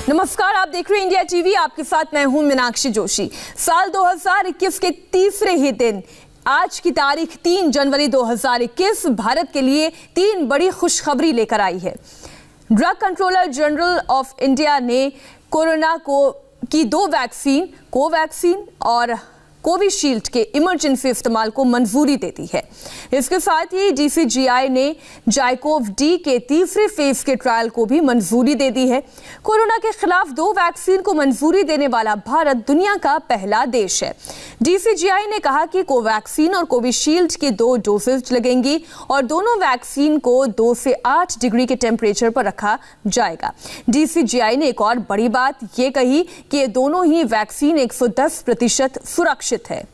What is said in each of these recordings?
नमस्कार, आप देख रहे हैं इंडिया टीवी। आपके साथ मैं हूं मीनाक्षी जोशी। साल 2021 के तीसरे ही दिन आज की तारीख 3 जनवरी 2021 भारत के लिए 3 बड़ी खुशखबरी लेकर आई है। Drug controller general of India ने कोरोना की 2 वैक्सीन कोवैक्सीन और कोविशील्ड के इमरजेंसी इस्तेमाल को मंजूरी दे दी है। इसके साथ ही DCGI ने जाइकोव-D के तीसरे फेज के ट्रायल को भी मंजूरी दे दी है। कोरोना के खिलाफ 2 वैक्सीन को मंजूरी देने वाला भारत दुनिया का पहला देश है। DCGI ने कहा कि कोवैक्सीन और कोविशील्ड के 2 डोसेज लगेंगी और दोनों वैक्सीन को 2 से 8 डिग्री के टेम्परेचर पर रखा जाएगा। DCGI ने एक और बड़ी बात ये कही कि ये दोनों ही वैक्सीन 110% सुरक्षित है।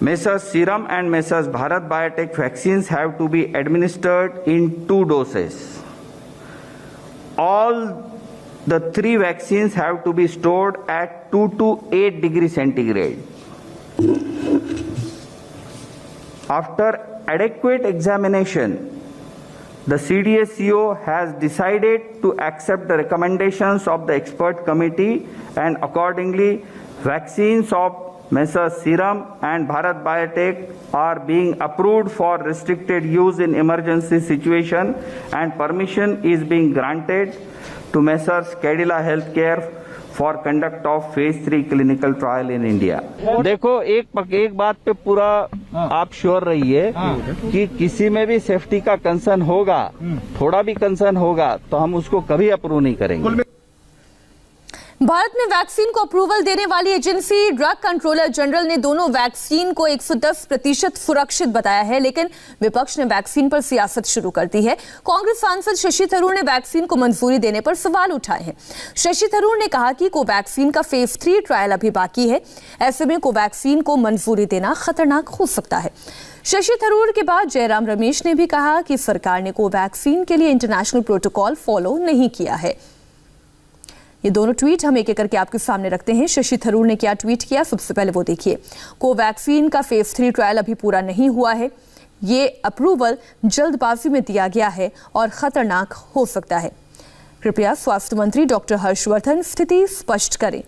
Messrs Serum and Messrs Bharat Biotech vaccines have to be administered in 2 doses. All the 3 vaccines have to be stored at 2 to 8 degrees centigrade. After adequate examination, the CDSCO has decided to accept the recommendations of the expert committee, and accordingly vaccines of Messrs Serum and Bharat Biotech are being approved for restricted use in emergency situation, and permission is being granted to Messrs Cadila Healthcare for conduct of phase 3 clinical trial in India. देखो एक बात पे पूरा आप sure रहिए कि किसी में भी सेफ्टी का कंसर्न होगा, थोड़ा भी कंसर्न होगा तो हम उसको कभी अप्रूव नहीं करेंगे। भारत में वैक्सीन को अप्रूवल देने वाली एजेंसी ड्रग कंट्रोलर जनरल ने दोनों वैक्सीन को 110% सुरक्षित बताया है, लेकिन विपक्ष ने वैक्सीन पर सियासत शुरू कर दी है। कांग्रेस सांसद शशि थरूर ने वैक्सीन को मंजूरी देने पर सवाल उठाए हैं। शशि थरूर ने कहा कि कोवैक्सीन का फेज 3 ट्रायल अभी बाकी है, ऐसे में कोवैक्सीन को मंजूरी देना खतरनाक हो सकता है। शशि थरूर के बाद जयराम रमेश ने भी कहा कि सरकार ने कोवैक्सीन के लिए इंटरनेशनल प्रोटोकॉल फॉलो नहीं किया है। ये दोनों ट्वीट हम एक एक करके आपके सामने रखते हैं। शशि थरूर ने क्या ट्वीट किया, सबसे पहले वो देखिए। कोवैक्सीन का फेज 3 ट्रायल अभी पूरा नहीं हुआ है, ये अप्रूवल जल्दबाजी में दिया गया है और खतरनाक हो सकता है। कृपया स्वास्थ्य मंत्री डॉक्टर हर्षवर्धन स्थिति स्पष्ट करें।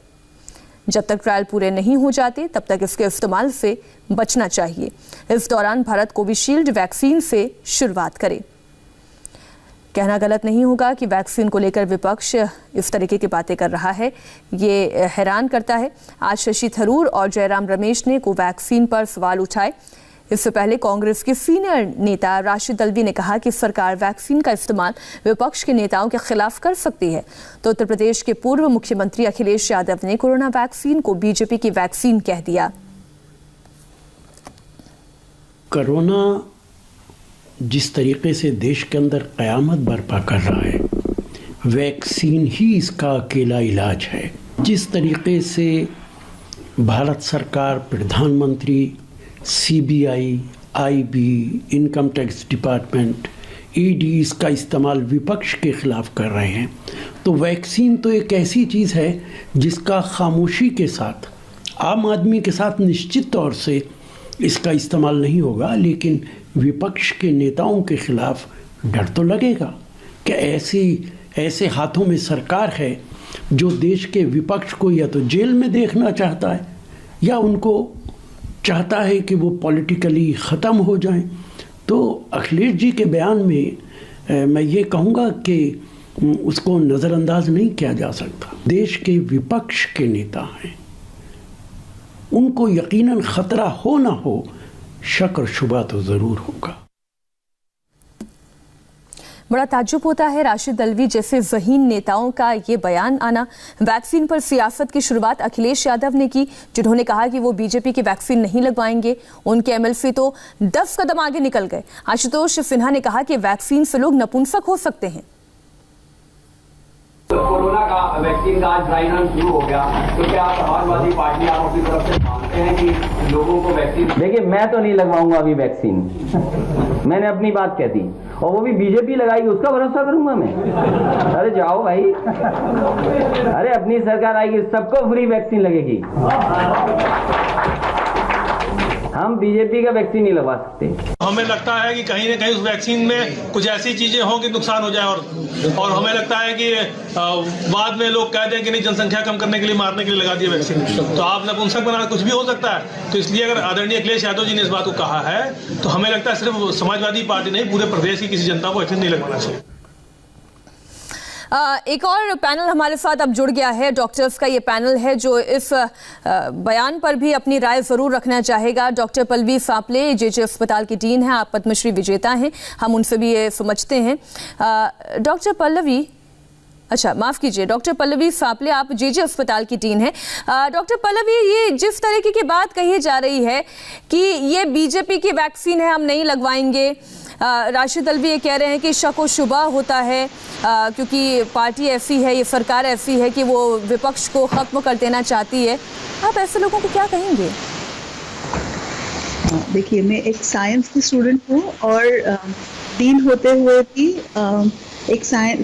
जब तक ट्रायल पूरे नहीं हो जाते तब तक इसके इस्तेमाल से बचना चाहिए। इस दौरान भारत कोविशील्ड वैक्सीन से शुरुआत करे। कहना गलत नहीं होगा कि वैक्सीन को लेकर विपक्ष इस तरीके की बातें कर रहा है, ये हैरान करता है। आज शशि थरूर और जयराम रमेश ने कोवैक्सीन पर सवाल उठाए। इससे पहले कांग्रेस के सीनियर नेता राशिद अल्वी ने कहा कि सरकार वैक्सीन का इस्तेमाल विपक्ष के नेताओं के खिलाफ कर सकती है। तो उत्तर प्रदेश के पूर्व मुख्यमंत्री अखिलेश यादव ने कोरोना वैक्सीन को बीजेपी की वैक्सीन कह दिया। कोरोना जिस तरीके से देश के अंदर क़यामत बर्पा कर रहा है, वैक्सीन ही इसका अकेला इलाज है। जिस तरीके से भारत सरकार, प्रधानमंत्री, CBI, IB, income tax department, ED इसका इस्तेमाल विपक्ष के ख़िलाफ़ कर रहे हैं, तो वैक्सीन तो एक ऐसी चीज़ है जिसका खामोशी के साथ, आम आदमी के साथ निश्चित तौर से इसका इस्तेमाल नहीं होगा, लेकिन विपक्ष के नेताओं के खिलाफ डर तो लगेगा कि ऐसे हाथों में सरकार है जो देश के विपक्ष को या तो जेल में देखना चाहता है या उनको चाहता है कि वो पॉलिटिकली ख़त्म हो जाएं। तो अखिलेश जी के बयान में मैं ये कहूँगा कि उसको नज़रअंदाज नहीं किया जा सकता। देश के विपक्ष के नेता हैं, उनको यकीनन ख़तरा हो ना हो, शक और शुबा तो ज़रूर होगा। बड़ा ताज्जुब होता है राशिद अल्वी जैसे ज़हीन नेताओं का ये बयान आना। वैक्सीन पर सियासत की शुरुआत अखिलेश यादव ने की, जिन्होंने कहा कि वो बीजेपी की वैक्सीन नहीं लगवाएंगे। उनके MLC तो 10 कदम आगे निकल गए। आशुतोष सिन्हा ने कहा कि वैक्सीन से लोग नपुंसक हो सकते हैं। कोरोना का वैक्सीन का आज ड्राई रन शुरू हो गया, तो क्या समाजवादी पार्टी आप अपनी तरफ से मानते हैं कि लोगों को वैक्सीन? देखिए, मैं तो नहीं लगवाऊंगा अभी वैक्सीन। मैंने अपनी बात कह दी, और वो भी बीजेपी लगाएगी उसका भरोसा करूंगा मैं? अरे जाओ भाई, अरे अपनी सरकार आएगी, सबको फ्री वैक्सीन लगेगी। हम बीजेपी का वैक्सीन नहीं लगवा सकते। हमें लगता है कि कहीं ना कहीं उस वैक्सीन में कुछ ऐसी चीजें हों कि नुकसान हो जाए और हमें लगता है कि बाद में लोग कह दें कि नहीं, जनसंख्या कम करने के लिए, मारने के लिए लगा दिए वैक्सीन, तो आप नपुंसक बना, कुछ भी हो सकता है। तो इसलिए अगर आदरणीय अखिलेश यादव जी ने इस बात को कहा है तो हमें लगता है सिर्फ समाजवादी पार्टी नहीं, पूरे प्रदेश की किसी जनता को वैक्सीन नहीं लगवाना चाहिए। एक और पैनल हमारे साथ अब जुड़ गया है, डॉक्टर्स का ये पैनल है जो इस बयान पर भी अपनी राय जरूर रखना चाहेगा। डॉक्टर पल्लवी सापले जेजे अस्पताल की डीन है, आप पद्मश्री विजेता हैं, हम उनसे भी ये समझते हैं। डॉक्टर पल्लवी, अच्छा माफ कीजिए, डॉक्टर पल्लवी सापले, आप जेजे अस्पताल की डीन है। डॉक्टर पल्लवी, ये जिस तरीके की बात कही जा रही है कि ये बीजेपी की वैक्सीन है, हम नहीं लगवाएंगे, राशिद अलवी ये कह रहे हैं कि शक व शुबा होता है क्योंकि पार्टी ऐसी है, ये सरकार ऐसी है कि वो विपक्ष को खत्म कर देना चाहती है, आप ऐसे लोगों को क्या कहेंगे? देखिए, मैं एक साइंस की स्टूडेंट हूँ और डीन होते हुए भी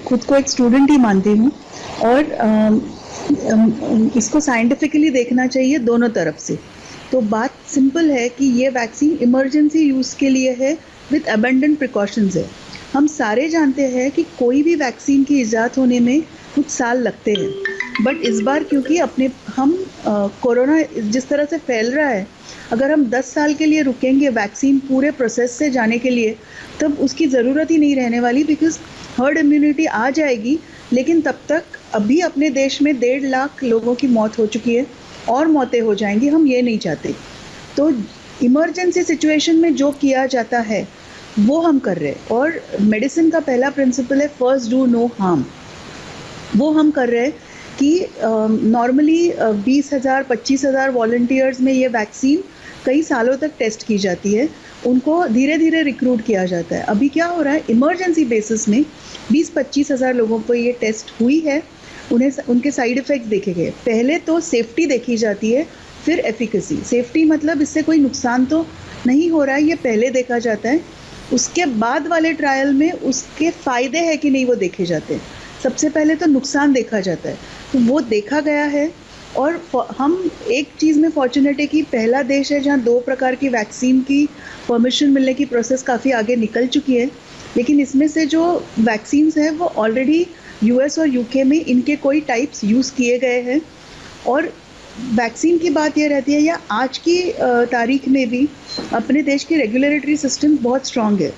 खुद को एक स्टूडेंट ही मानती हूँ और इसको साइंटिफिकली देखना चाहिए दोनों तरफ से। तो बात सिंपल है कि ये वैक्सीन इमरजेंसी यूज़ के लिए है विद अबंडेंट प्रिकॉशंस है। हम सारे जानते हैं कि कोई भी वैक्सीन की इजाद होने में कुछ साल लगते हैं, बट इस बार क्योंकि कोरोना जिस तरह से फैल रहा है, अगर हम 10 साल के लिए रुकेंगे वैक्सीन पूरे प्रोसेस से जाने के लिए, तब उसकी ज़रूरत ही नहीं रहने वाली, बिकॉज हर्ड इम्यूनिटी आ जाएगी। लेकिन तब तक अभी अपने देश में 1.5 लाख लोगों की मौत हो चुकी है और मौतें हो जाएंगी, हम ये नहीं चाहते। तो इमरजेंसी सिचुएशन में जो किया जाता है वो हम कर रहे हैं, और मेडिसिन का पहला प्रिंसिपल है फर्स्ट डू नो हार्म। वो हम कर रहे हैं कि नॉर्मली 20,000 25,000 वॉलंटियर्स में ये वैक्सीन कई सालों तक टेस्ट की जाती है, उनको धीरे धीरे रिक्रूट किया जाता है। अभी क्या हो रहा है, इमरजेंसी बेसिस में 20-25 हज़ार लोगों को ये टेस्ट हुई है, उन्हें उनके साइड इफ़ेक्ट्स देखे गए। पहले तो सेफ्टी देखी जाती है, फिर एफिकेसी। सेफ्टी मतलब इससे कोई नुकसान तो नहीं हो रहा है, ये पहले देखा जाता है। उसके बाद वाले ट्रायल में उसके फ़ायदे हैं कि नहीं वो देखे जाते हैं। सबसे पहले तो नुकसान देखा जाता है, तो वो देखा गया है। और हम एक चीज़ में फॉर्चुनेट है कि पहला देश है जहाँ 2 प्रकार की वैक्सीन की परमिशन मिलने की प्रोसेस काफ़ी आगे निकल चुकी है। लेकिन इसमें से जो वैक्सीन्स हैं वो ऑलरेडी US और UK में इनके कोई टाइप्स यूज़ किए गए हैं। और वैक्सीन की बात ये रहती है, या आज की तारीख में भी अपने देश की रेगुलेटरी सिस्टम बहुत स्ट्रांग है।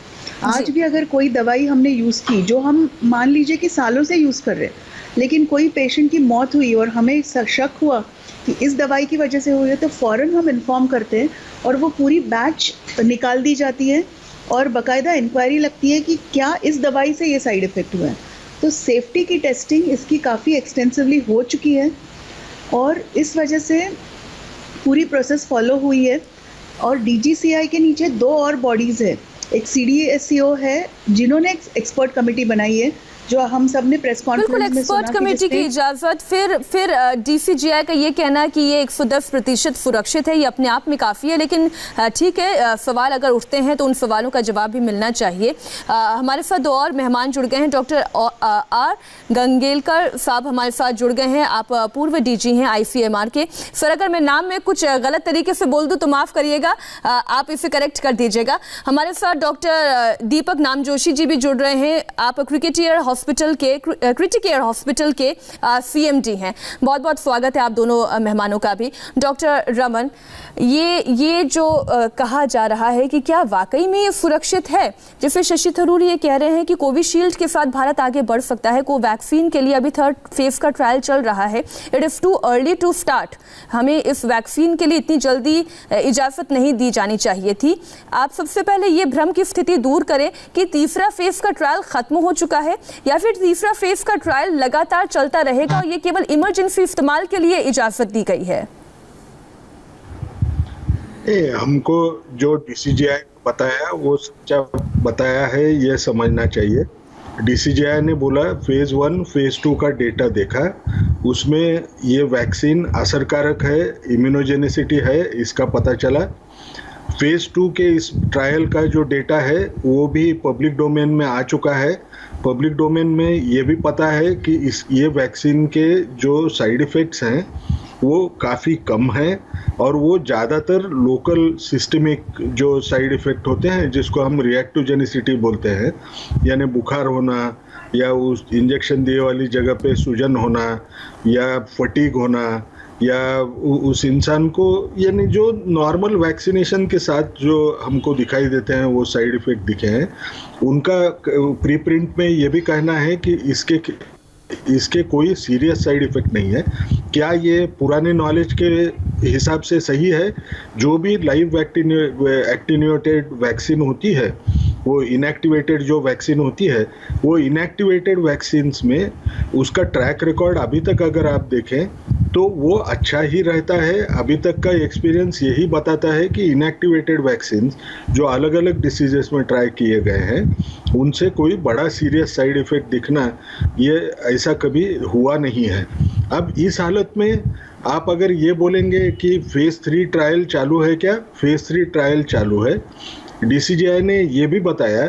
आज भी अगर कोई दवाई हमने यूज़ की जो हम मान लीजिए कि सालों से यूज़ कर रहे हैं, लेकिन कोई पेशेंट की मौत हुई और हमें शक हुआ कि इस दवाई की वजह से हुई है, तो फ़ौरन हम इन्फॉर्म करते हैं और वो पूरी बैच निकाल दी जाती है और बाकायदा इंक्वायरी लगती है कि क्या इस दवाई से ये साइड इफ़ेक्ट हुआ है। तो सेफ्टी की टेस्टिंग इसकी काफ़ी एक्सटेंसिवली हो चुकी है और इस वजह से पूरी प्रोसेस फॉलो हुई है। और DGCI के नीचे 2 और बॉडीज़ है, एक CDSCO है जिन्होंने एक एक्सपर्ट कमेटी बनाई है, जो हम सब ने प्रेस कॉन्फ्रेंस में एक्सपर्ट कमेटी की इजाजत, फिर DCGI का ये कहना कि ये 110% सुरक्षित है, ये अपने आप में काफ़ी है। लेकिन ठीक है, सवाल अगर उठते हैं तो उन सवालों का जवाब भी मिलना चाहिए। हमारे साथ 2 और मेहमान जुड़ गए हैं। डॉक्टर R गंगेलकर साहब हमारे साथ जुड़ गए हैं, आप पूर्व DG हैं ICMR के। सर, अगर मैं नाम में कुछ गलत तरीके से बोल दूँ तो माफ़ करिएगा, आप इसे करेक्ट कर दीजिएगा। हमारे साथ डॉक्टर दीपक नामजोशी जी भी जुड़ रहे हैं, आप क्रिटिकेयर हॉस्पिटल के CMD हैं। बहुत बहुत स्वागत है आप दोनों मेहमानों का भी। डॉक्टर रमन, ये जो कहा जा रहा है कि क्या वाकई में ये सुरक्षित है? जैसे शशि थरूर ये कह रहे हैं कि कोविशील्ड के साथ भारत आगे बढ़ सकता है, कोवैक्सीन के लिए अभी 3rd फेज का ट्रायल चल रहा है। It is too early to start, हमें इस वैक्सीन के लिए इतनी जल्दी इजाज़त नहीं दी जानी चाहिए थी। आप सबसे पहले ये भ्रम की स्थिति दूर करें कि तीसरा फेज का ट्रायल खत्म हो चुका है या फिर तीसरा फेज का ट्रायल लगातार चलता रहेगा और ये केवल इमरजेंसी इस्तेमाल के लिए इजाज़त दी गई है। हमको जो DCGI बताया वो सच्चा बताया है, ये समझना चाहिए। DCGI ने बोला फेज़ 1 फेज़ 2 का डेटा देखा, उसमें ये वैक्सीन असरकारक है, इम्यूनोजेनिसिटी है, इसका पता चला। फेज़ 2 के इस ट्रायल का जो डेटा है वो भी पब्लिक डोमेन में आ चुका है। पब्लिक डोमेन में ये भी पता है कि ये वैक्सीन के जो साइड इफ़ेक्ट्स हैं वो काफ़ी कम है और वो ज़्यादातर लोकल सिस्टमिक जो साइड इफ़ेक्ट होते हैं जिसको हम रिएक्टोजेनिसिटी बोलते हैं, यानी बुखार होना या उस इंजेक्शन दिए वाली जगह पे सूजन होना या फटीग होना या उस इंसान को, यानी जो नॉर्मल वैक्सीनेशन के साथ जो हमको दिखाई देते हैं वो साइड इफ़ेक्ट दिखे हैं, उनका प्रीप्रिंट में ये भी कहना है कि इसके कोई सीरियस साइड इफ़ेक्ट नहीं है। क्या ये पुराने नॉलेज के हिसाब से सही है? जो भी लाइव एक्टिन्यूएटेड वैक्सीन होती है, वो इनएक्टिवेटेड जो वैक्सीन होती है, वो इनएक्टिवेटेड वैक्सीन्स में उसका ट्रैक रिकॉर्ड अभी तक अगर आप देखें तो वो अच्छा ही रहता है। अभी तक का एक्सपीरियंस यही बताता है कि इनएक्टिवेटेड वैक्सीन्स जो अलग अलग डिसीजेस में ट्राई किए गए हैं उनसे कोई बड़ा सीरियस साइड इफ़ेक्ट दिखना ये ऐसा कभी हुआ नहीं है। अब इस हालत में आप अगर ये बोलेंगे कि फेज़ 3 ट्रायल चालू है क्या? फेज़ 3 ट्रायल चालू है। DCGI ने ये भी बताया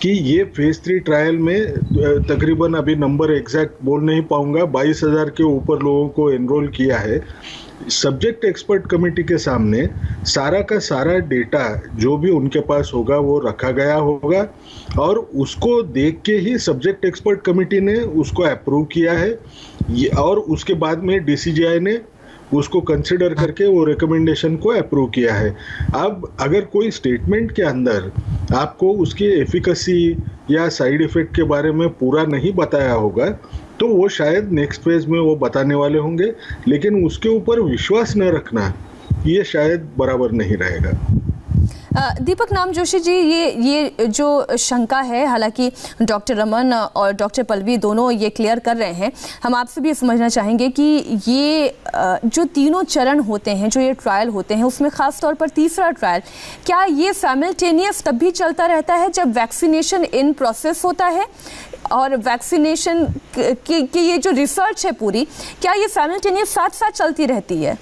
कि ये फेज़ 3 ट्रायल में तकरीबन, अभी नंबर एग्जैक्ट बोल नहीं पाऊंगा, 22,000 के ऊपर लोगों को एनरोल किया है। सब्जेक्ट एक्सपर्ट कमेटी के सामने सारा का सारा डेटा जो भी उनके पास होगा वो रखा गया होगा और उसको देख के ही सब्जेक्ट एक्सपर्ट कमेटी ने उसको अप्रूव किया है और उसके बाद में DCGI ने उसको कंसिडर करके वो रिकमेंडेशन को अप्रूव किया है। अब अगर कोई स्टेटमेंट के अंदर आपको उसकी एफिकेसी या साइड इफ़ेक्ट के बारे में पूरा नहीं बताया होगा तो वो शायद नेक्स्ट फेज में वो बताने वाले होंगे, लेकिन उसके ऊपर विश्वास न रखना ये शायद बराबर नहीं रहेगा। दीपक नाम जोशी जी, ये जो शंका है, हालांकि डॉक्टर रमन और डॉक्टर पल्लवी दोनों ये क्लियर कर रहे हैं, हम आपसे भी समझना चाहेंगे कि ये जो तीनों चरण होते हैं, जो ये ट्रायल होते हैं, उसमें ख़ास तौर पर तीसरा ट्रायल, क्या ये साइमल्टेनियस तब भी चलता रहता है जब वैक्सीनेशन इन प्रोसेस होता है? और वैक्सीनेशन की ये जो रिसर्च है पूरी, क्या ये साइमल्टेनियस साथ साथ चलती रहती है?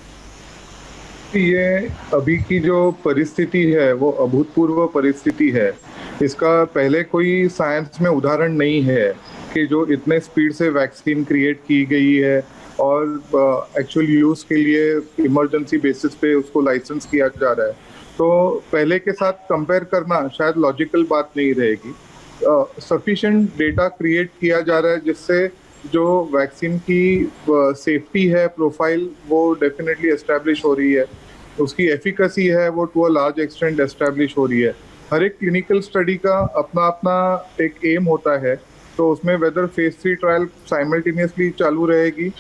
ये अभी की जो परिस्थिति है वो अभूतपूर्व परिस्थिति है। इसका पहले कोई साइंस में उदाहरण नहीं है कि जो इतने स्पीड से वैक्सीन क्रिएट की गई है और एक्चुअल यूज़ के लिए इमरजेंसी बेसिस पे उसको लाइसेंस किया जा रहा है। तो पहले के साथ कंपेयर करना शायद लॉजिकल बात नहीं रहेगी। सफिशिएंट डेटा क्रिएट किया जा रहा है जिससे जो वैक्सीन की सेफ्टी है, प्रोफाइल, वो डेफिनेटली एस्टैब्लिश हो रही है, उसकी एफिकेसी है वो to a large extent establish हो रही है। हर एक क्लिनिकल स्टडी का अपना अपना एक एम होता है, तो उसमें वेदर फेज 3 ट्रायल साइमल्टेनियसली चालू रहेगी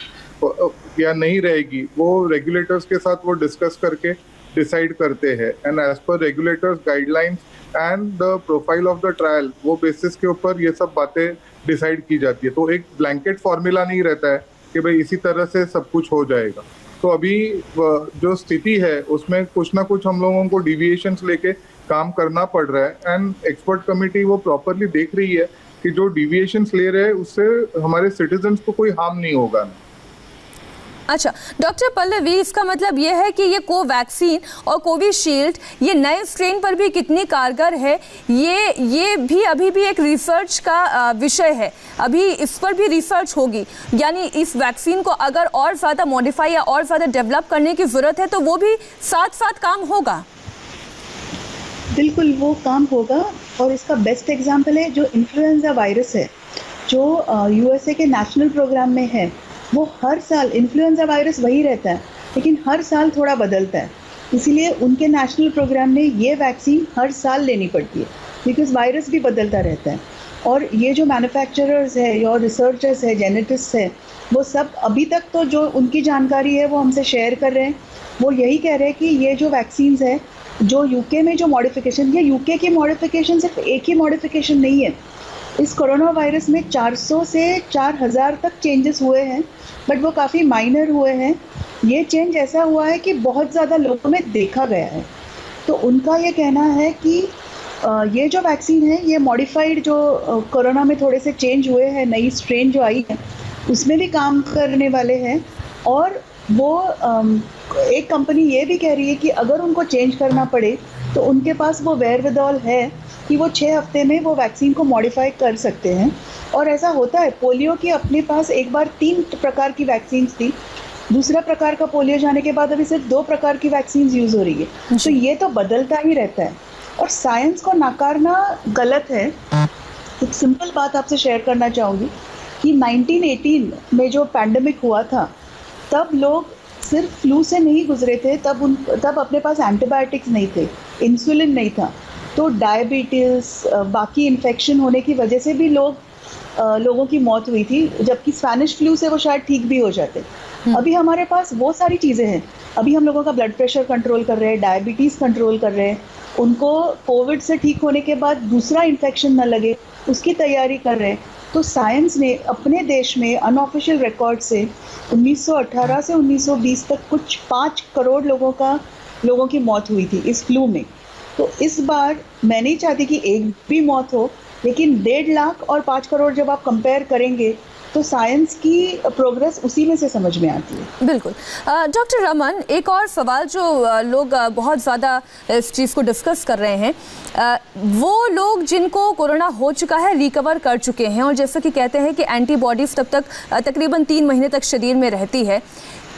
या नहीं रहेगी वो रेगुलेटर्स के साथ वो डिस्कस करके डिसाइड करते हैं। And as per regulators guidelines and the profile of the trial, वो बेसिस के ऊपर ये सब बातें डिसाइड की जाती है। तो एक ब्लैंकेट फॉर्मूला नहीं रहता है कि भाई इसी तरह से सब कुछ हो जाएगा। तो अभी जो स्थिति है उसमें कुछ ना कुछ हम लोगों को डिविएशंस लेके काम करना पड़ रहा है एंड एक्सपर्ट कमेटी वो प्रॉपरली देख रही है कि जो डिविएशंस ले रहे हैं उससे हमारे सिटीजन्स को कोई हार्म नहीं होगा। अच्छा डॉक्टर पल्लवी, इसका मतलब ये है कि ये कोवैक्सीन और कोविशील्ड ये नए स्ट्रेन पर भी कितनी कारगर है, ये भी अभी भी एक रिसर्च का विषय है, अभी इस पर भी रिसर्च होगी। यानी इस वैक्सीन को अगर और ज़्यादा मॉडिफाई या और ज़्यादा डेवलप करने की ज़रूरत है तो वो भी साथ साथ काम होगा। बिल्कुल वो काम होगा और इसका बेस्ट एग्जाम्पल है जो इन्फ्लुएंजा वायरस है जो USA के नेशनल प्रोग्राम में है। वो हर साल इन्फ्लुएंजा वायरस वही रहता है लेकिन हर साल थोड़ा बदलता है, इसीलिए उनके नेशनल प्रोग्राम में ये वैक्सीन हर साल लेनी पड़ती है बिकॉज वायरस भी बदलता रहता है। और ये जो मैन्युफैक्चरर्स है और रिसर्चर्स है, जेनेटिस्ट है, वो सब अभी तक तो जो उनकी जानकारी है वो हमसे शेयर कर रहे हैं। वो यही कह रहे हैं कि ये जो वैक्सीन्स है जो UK में जो मॉडिफिकेशन, ये UK की मॉडिफिकेशन सिर्फ एक ही मॉडिफिकेशन नहीं है, इस कोरोना वायरस में 400 से 4000 तक चेंजेस हुए हैं, बट वो काफ़ी माइनर हुए हैं। ये चेंज ऐसा हुआ है कि बहुत ज़्यादा लोगों में देखा गया है। तो उनका ये कहना है कि ये जो वैक्सीन है ये मॉडिफाइड जो कोरोना में थोड़े से चेंज हुए हैं, नई स्ट्रेन जो आई है उसमें भी काम करने वाले हैं। और वो एक कंपनी ये भी कह रही है कि अगर उनको चेंज करना पड़े तो उनके पास वो वेयरविदॉल है कि वो 6 हफ्ते में वो वैक्सीन को मॉडिफाई कर सकते हैं। और ऐसा होता है, पोलियो की अपने पास एक बार 3 प्रकार की वैक्सीन थी, दूसरा प्रकार का पोलियो जाने के बाद अभी सिर्फ 2 प्रकार की वैक्सीन यूज हो रही है। तो ये तो बदलता ही रहता है और साइंस को नकारना गलत है। एक सिंपल बात आपसे शेयर करना चाहूँगी कि 1918 में जो पैंडेमिक हुआ था तब लोग सिर्फ फ्लू से नहीं गुजरे थे, तब अपने पास एंटीबायोटिक्स नहीं थे, इंसुलिन नहीं था, तो डायबिटीज बाकी इन्फेक्शन होने की वजह से भी लोगों की मौत हुई थी, जबकि स्पैनिश फ्लू से वो शायद ठीक भी हो जाते। अभी हमारे पास वो सारी चीज़ें हैं। अभी हम लोगों का ब्लड प्रेशर कंट्रोल कर रहे हैं, डायबिटीज़ कंट्रोल कर रहे हैं, उनको कोविड से ठीक होने के बाद दूसरा इन्फेक्शन न लगे उसकी तैयारी कर रहे हैं। तो साइंस ने अपने देश में अनऑफिशियल रिकॉर्ड से 1918 से 1920 तक कुछ 5 करोड़ लोगों की मौत हुई थी इस फ्लू में। तो इस बार मैं नहीं चाहती कि एक भी मौत हो, लेकिन 1.5 लाख और 5 करोड़ जब आप कंपेयर करेंगे तो साइंस की प्रोग्रेस उसी में से समझ में आती है। बिल्कुल। डॉक्टर रमन, एक और सवाल जो लोग बहुत ज़्यादा इस चीज़ को डिस्कस कर रहे हैं, वो लोग जिनको कोरोना हो चुका है रिकवर कर चुके हैं और जैसा कि कहते हैं कि एंटीबॉडीज़ तब तक तकरीबन 3 महीने तक शरीर में रहती है,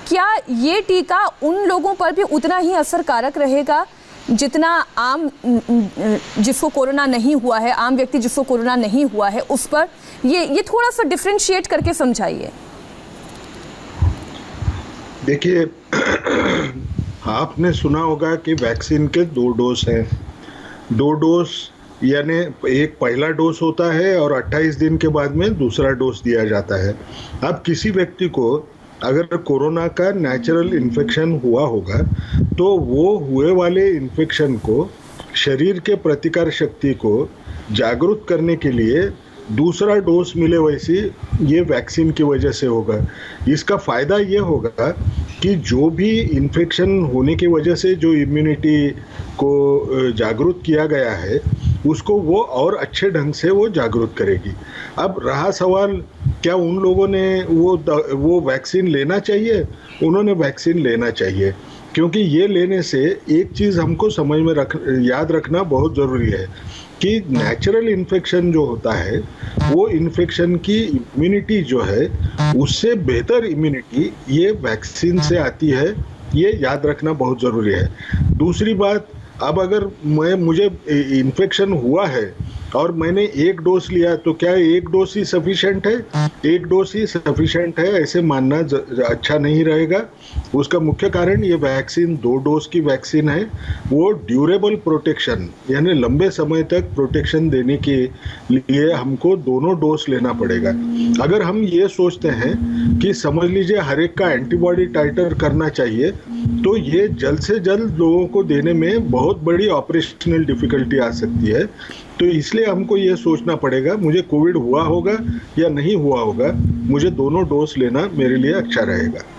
क्या ये टीका उन लोगों पर भी उतना ही असरकारक रहेगा जितना आम जिसको कोरोना नहीं हुआ है, आम व्यक्ति जिसको कोरोना नहीं हुआ है उस पर? ये थोड़ा सा डिफरेंशिएट करके समझाइए। देखिए, आपने सुना होगा कि वैक्सीन के 2 डोज हैं। 2 डोज यानी एक पहला डोज होता है और 28 दिन के बाद में दूसरा डोज दिया जाता है। अब किसी व्यक्ति को अगर कोरोना का नेचुरल इन्फेक्शन हुआ होगा तो वो हुए वाले इन्फेक्शन को शरीर के प्रतिकार शक्ति को जागरूक करने के लिए दूसरा डोज मिले, वैसी ये वैक्सीन की वजह से होगा। इसका फ़ायदा ये होगा कि जो भी इन्फेक्शन होने की वजह से जो इम्यूनिटी को जागरूक किया गया है उसको वो और अच्छे ढंग से वो जागरूक करेगी। अब रहा सवाल, क्या उन लोगों ने वो वैक्सीन लेना चाहिए? उन्होंने वैक्सीन लेना चाहिए, क्योंकि ये लेने से एक चीज़ हमको समझ में याद रखना बहुत ज़रूरी है कि नेचुरल इन्फेक्शन जो होता है वो इन्फेक्शन की इम्यूनिटी जो है उससे बेहतर इम्यूनिटी ये वैक्सीन से आती है। ये याद रखना बहुत ज़रूरी है। दूसरी बात, अब अगर मुझे इन्फेक्शन हुआ है और मैंने 1 डोज लिया तो क्या 1 डोज ही सफिशिएंट है? 1 डोज ही सफिशिएंट है ऐसे मानना अच्छा नहीं रहेगा। उसका मुख्य कारण ये वैक्सीन 2 डोज की वैक्सीन है। वो ड्यूरेबल प्रोटेक्शन यानी लंबे समय तक प्रोटेक्शन देने के लिए हमको दोनों डोज लेना पड़ेगा। अगर हम ये सोचते हैं कि समझ लीजिए हर एक का एंटीबॉडी टाइटर करना चाहिए तो ये जल्द से जल्द लोगों को देने में बहुत बड़ी ऑपरेशनल डिफिकल्टी आ सकती है। तो इसलिए हमको ये सोचना पड़ेगा मुझे कोविड हुआ होगा या नहीं हुआ होगा, मुझे दोनों डोज लेना मेरे लिए अच्छा रहेगा।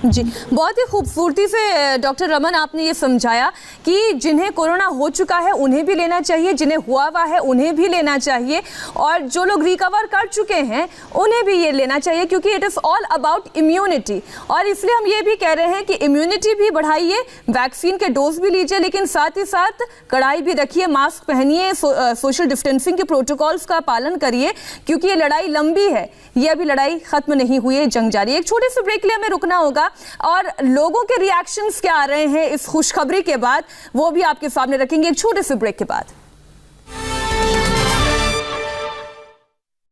जी, बहुत ही खूबसूरती से डॉक्टर रमन आपने ये समझाया कि जिन्हें कोरोना हो चुका है उन्हें भी लेना चाहिए, जिन्हें हुआ हुआ है उन्हें भी लेना चाहिए और जो लोग रिकवर कर चुके हैं उन्हें भी ये लेना चाहिए, क्योंकि it is all about immunity. और इसलिए हम ये भी कह रहे हैं कि इम्यूनिटी भी बढ़ाइए, वैक्सीन के डोज भी लीजिए, लेकिन साथ ही साथ कड़ाई भी रखिए, मास्क पहनिए, सोशल डिस्टेंसिंग के प्रोटोकॉल्स का पालन करिए, क्योंकि ये लड़ाई लंबी है, ये अभी लड़ाई खत्म नहीं हुई है, जंग जारी है। एक छोटे से ब्रेक के लिए हमें रुकना होगा और लोगों के रिएक्शंस क्या आ रहे हैं इस खुशखबरी के बाद वो भी आपके सामने रखेंगे एक छोटे से ब्रेक के बाद।